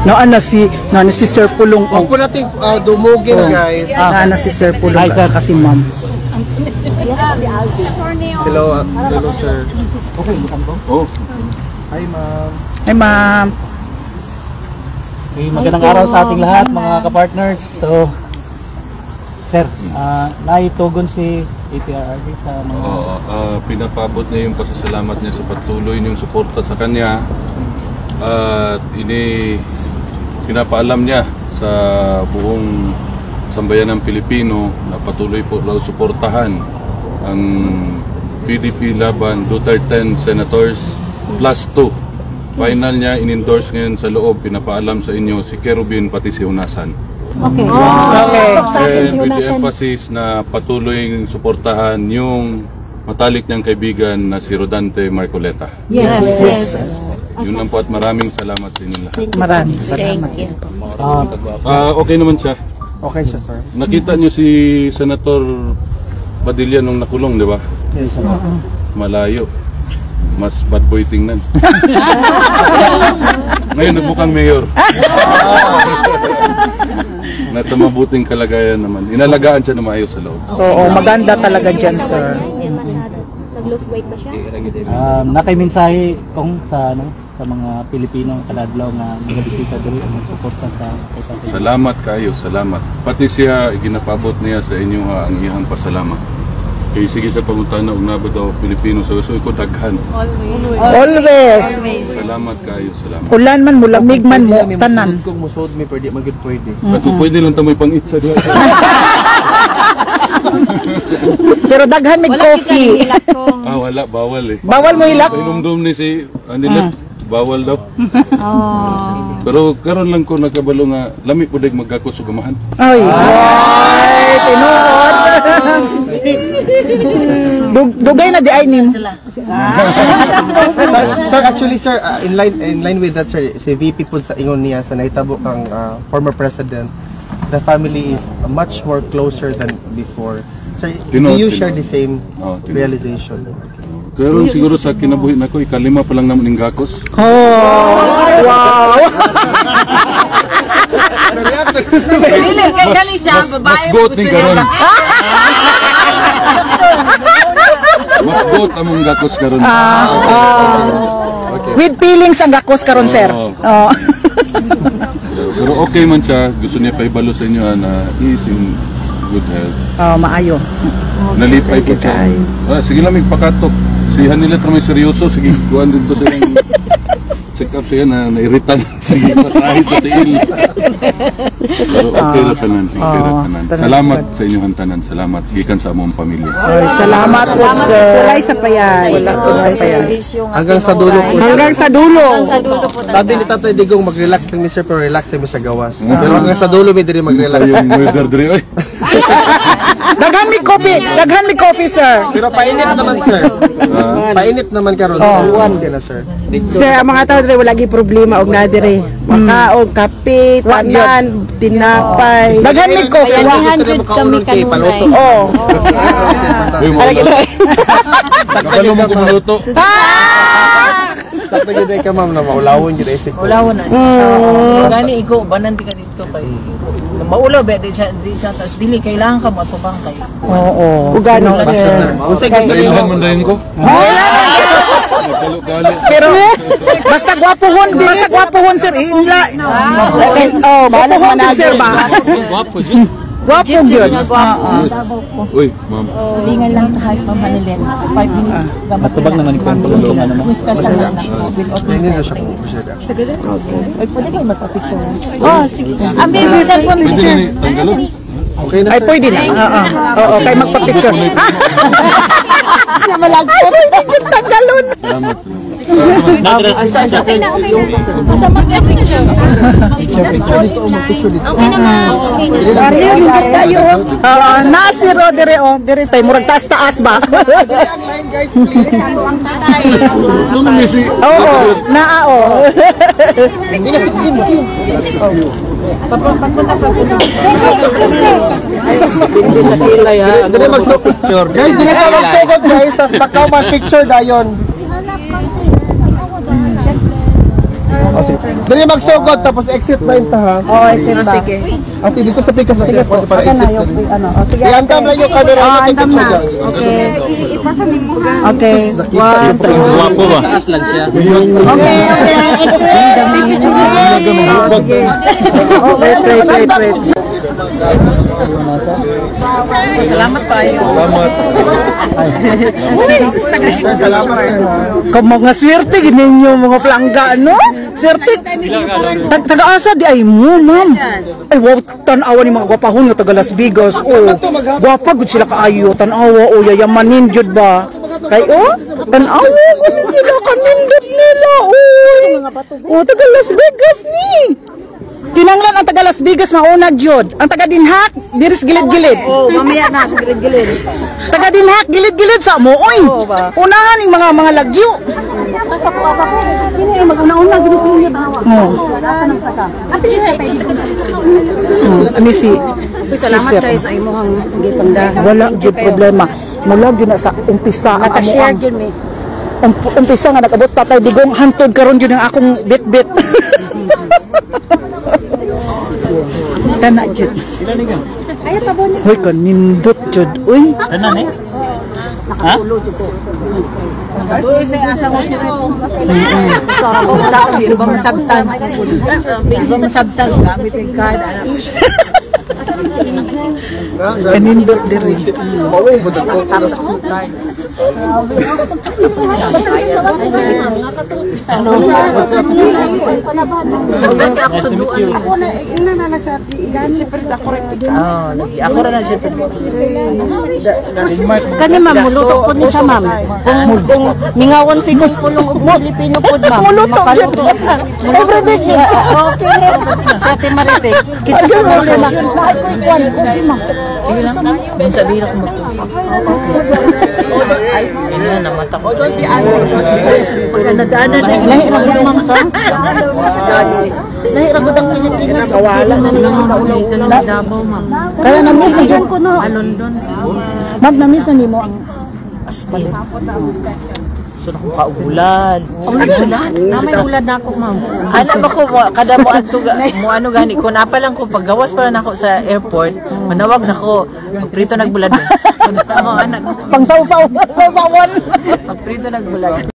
na si Sir Pulong. Huwag po natin dumugin, guys. Na si Sir Pulong at kasi ma'am. Hello, sir. Okay, oh. Hi, ma'am. Hi, ma'am. Okay, magandang araw sa ating lahat, mga kapartners. So, sir, naitugon si APRRD sa mga... pinapabot niya yung pasasalamat niya sa patuloy niyong suporta sa kanya at pinapaalam niya sa buong sambayan ng Pilipino na patuloy po raw suportahan ang PDP laban Duterte 10 Senators plus 2. Final niya in-endorse ngayon sa loob, pinapaalam sa inyo si Kerubin pati si Hunasan. Okay. With the emphasis na patuloy suportahan yung matalik niyang kaibigan na si Rodante Marcoleta. Yes. Yun lang po at maraming salamat sa inyo lahat. Maraming salamat. Okay naman siya. Okay siya, sir. Nakita niyo si Senator Padilla nung nakulong, di ba? Yes, sir. Malayo. Mas bad boy tingnan. Ngayon nagbukang mayor. Nasa mabuting kalagayan naman. Inalagaan siya na maayos sa loob. Oo, maganda talaga dyan, sir. Nag-lose weight ba siya? Nakaimensahe kung sa mga Pilipino kadadlaw na nagbisita diri ang suporta sa Salamat kayo, salamat. Pati siya ginapabot niya sa inyo ang iyang pasalamat. Kaya sige sa pangunta na unabot daw Pilipino sa gusto ko daghan. Always. Salamat kayo, salamat. Ulan man, mulamig man mo, tanan. Kung musod may pwede, pwede. At kung pwede lang tamoy pang itsa diha. Pero daghan mig coffee. Wala, bawal eh. Bawal mo ilak? Inumdum ni si Anilet, bawal daw. Pero karon lang ko nakabalo nga lami pud magkakos ug gamahan. Ay, tinuod. Dugay na di ay nim. Sir, actually, sir, in line with that, sir, si VP po sa ingon niya sa nahitabo kang former president, the family is much more closer than before. Sir, do you share the same realization? Pero siguro sa kinabuhi nako ikalima pa lang naman ning gakos. Wow. Mas goat ning karon. Mas goat among gakos karon. With feelings ang gakos karon, sir. Pero okay man siya, gusto niya paibalo sa inyo na is in good health. Maayo. Nalipay po siya. Sige lang magpakatok. Si Hanilet may seryoso, sige kuhan dito sa yung check up siya na nairitan. Sige pasahe sa tiil. Pero okay na tanan, Salamat sa inyong tanan, salamat gikan sa among pamilya. Salamat po, sir. Walay sa payan. Hanggang sa dulo po. Hanggang sa dulo. Sabi ni Tatay Digong mag-relax lang Mr. pero relax lang sa gawas. Pero hanggang sa dulo may diri mag-relax. Yung murder diri oy. Daghan mi coffee, sir. Pero painit naman, sir. Painit naman karon. Okay na, sir. Sir, ang mga tao diri wala gi problema og na diri. Makaog, kape, tanan, tinapay. Daghan mi coffee. 100 kami kanunay. Uy mo. Kabalo mo kumuluto. Sakto gid ka ma'am na maulawon gid isip ko. Ulawon na gani iko banan di ka dito kay maulaw ba di siya dili kailangan ka mo pabangkay. Oo. Ugano Sir, unsay gusto niyo? Ilhan man dayon ko. Pero basta gwapohon sir. Bahala man sir ba? Gwapo gyud. Uy, ma'am. Lingan lang tayo pa Manilen. 5 minutes. matubag naman ikaw ang tulungan naman. Special na Hindi na siya po siya. Ay, pwede kayo magpa-picture. Sige. Baby, cellphone picture. Tanggalon. Okay na. Ay, pwede na. Oo, kay magpa-picture. Pwede gyud tanggalon. Salamat. Okay na. Basta mag-picture. Okay naman. Ariyo gyud tayo. Na si Rodere dire tay murag taas ba? Guys, please. Ang tatay. Tuno mi si. Oo, naa Hindi na si Kim. Hindi sa kilay ha. Dili mag-picture. Guys, dili ka mag-sugod guys. Tas pagka mag-picture dayon. Oh, sige. Dali magsugod tapos exit na yun ta ha. Oo, exit ba? Sige. Ate, dito sa pikas natin para Baka na exit. yung, ano, o sige. I-andam lang yung camera. Oo, andam na. Okay. Okay. One, two. Guwapo ba? Okay, okay. Wait. Salamat pa kayo. Salamat sir. Ka mga swerte gininyo mga plangga no? Swerte. Taga-asa di ay mo, ma'am. Ay wow, tan-awa ni mga gwapahon nga taga Las Vegas. Oh, gwapa gud sila kaayo, tan-awa o yayamanin jud ba? Kay tan-awa gud sila kanindot nila. Oy. Oh, taga Las Vegas ni. Kinanglan ang taga Las Vegas mauna gyud. Ang taga Dinhak, diris gilid-gilid. Oh, mamaya na, gilid-gilid. Taga Dinhak, gilid-gilid sa mo. Oy. Unahan ning mga lagyo. Asa po. Kini ay mag-una-una ginis ninyo tawa. Oh. Asa nang saka. Ate yung sa tayo. Ani si Salamat Sir. kayo sa imong gipanda. Wala gyud problema. Mula gyud na sa umpisa ang Naka-share gyud mi. umpisa nga nag-abot tatay digong hantod karon gyud ang akong bit-bit. Kana gyud. Hoy kanindot jud. Uy. Tanan eh. Ha? Doon sa asa mo siya. Sa ba masabtan? Ba masabtan gamit yung card. Kanindot diri. Mawin mo dito. Nice to meet you. Ako rin na siya. Kani ma'am, muluto po ni siya ma'am. Kung mingawon si kung pulong ug Filipino pod ma'am. Muluto gyud. Everyday siya. Okay rin. Sa Ate Maripe, kitsa ko problema. Lahat ko ikwan, problema. Sige lang. Doon sa bira ko magtufa. Ayun, namata ko. Doon si Ano. Nadaanan na lahi ra gud ma'am sa. Lahi ra gud ang Pilipinas. Kawala na Alam mo, naulitan ng Davao, ma'am. Kaya na-miss na gyud. London. Ma'am na-miss na nimo ang Aspalit. So na kong kaulan. Namay ulan na ako, ma'am. Alam ako, kada mo ano gani, kung napa lang ko, paggawas pa lang ako sa airport, manawag na ko, magprito nagbulad. Anak ko. pangsawsaw, sawsawan. Magprito nagbulad.